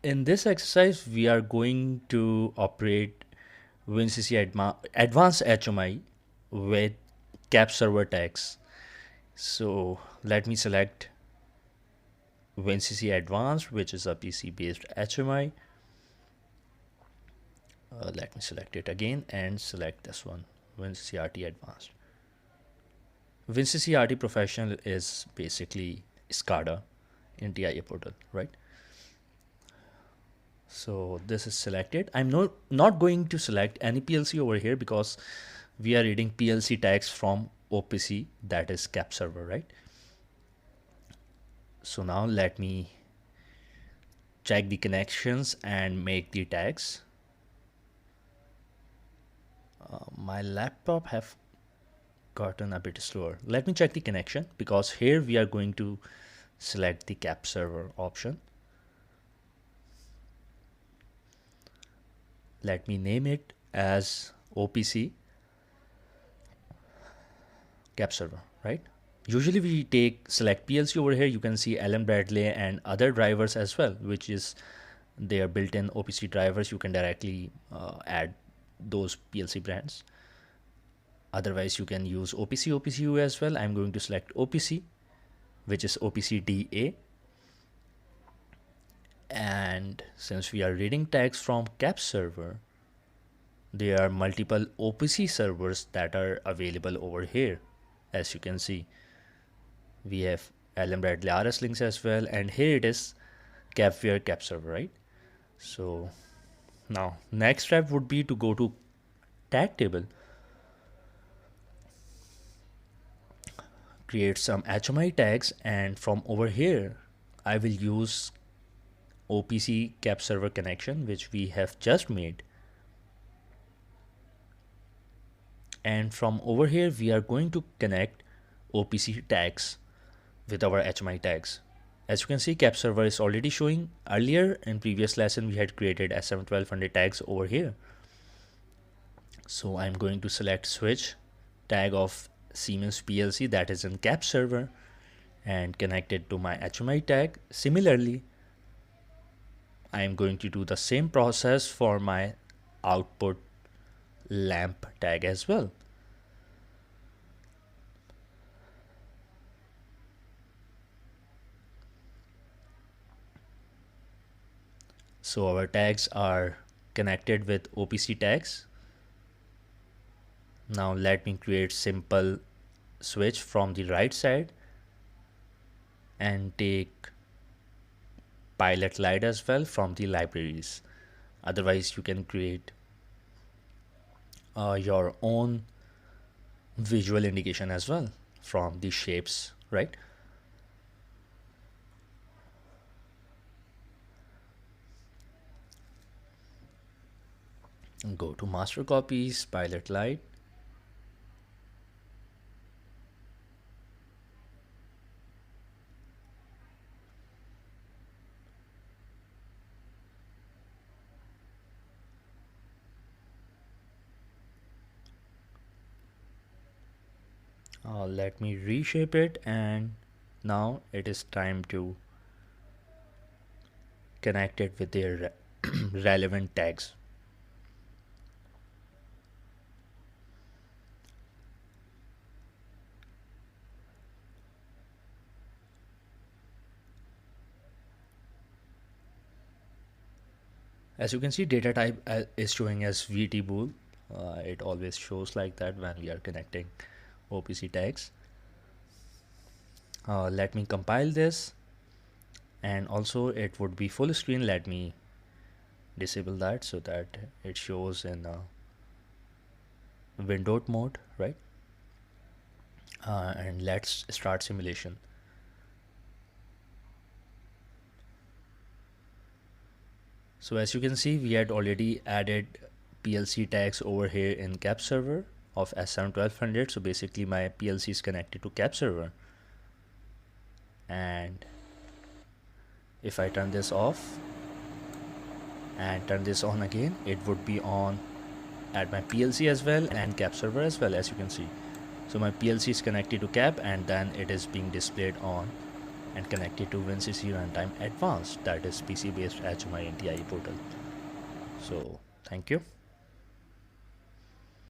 In this exercise, we are going to operate WinCC Advanced HMI with cap server tags. So let me select WinCC Advanced, which is a PC based HMI. Let me select it again and select this one, WinCC RT Advanced. WinCC RT Professional is basically SCADA in TIA Portal, right? So this is selected. I'm not going to select any PLC over here because we are reading PLC tags from OPC, that is cap server, right? So now let me check the connections and make the tags. My laptop have gotten a bit slower. Let me check the connection because here we are going to select the cap server option. Let me name it as OPC cap server, right? Usually we select PLC over here. You can see Allen Bradley and other drivers as well, which is their built-in OPC drivers. You can directly add those PLC brands. Otherwise, you can use OPC OPCU as well. I'm going to select OPC, which is OPC DA. And since we are reading tags from cap server, there are multiple OPC servers that are available over here. As you can see, we have Allen Bradley RS links as well, and here it is Capware cap server, right? So now next step would be to go to tag table, create some HMI tags, and from over here I will use OPC cap server connection, which we have just made. And from over here we are going to connect OPC tags with our HMI tags. As you can see, cap server is already showing. Earlier in previous lesson we had created S7-1200 tags over here. So I'm going to select switch tag of Siemens PLC that is in cap server and connect it to my HMI tag. Similarly, I am going to do the same process for my output lamp tag as well. So our tags are connected with OPC tags. Now let me create simple switch from the right side and take pilot light as well from the libraries. Otherwise you can create your own visual indication as well from the shapes, right? And go to master copies, pilot light. Let me reshape it, and now it is time to connect it with their relevant tags. As you can see, data type is showing as VT bool. It always shows like that when we are connecting OPC tags. Let me compile this, and also it would be full screen. Let me disable that so that it shows in windowed mode, right? And let's start simulation. So as you can see, we had already added PLC tags over here in cap server of S7-1200. So basically my PLC is connected to cap server, and if I turn this off and turn this on again, it would be on at my PLC as well and cap server as well, as you can see. So my PLC is connected to cap, and then it is being displayed on and connect it to WinCC Runtime Advanced, that is PC based HMI and TIA Portal. So thank you.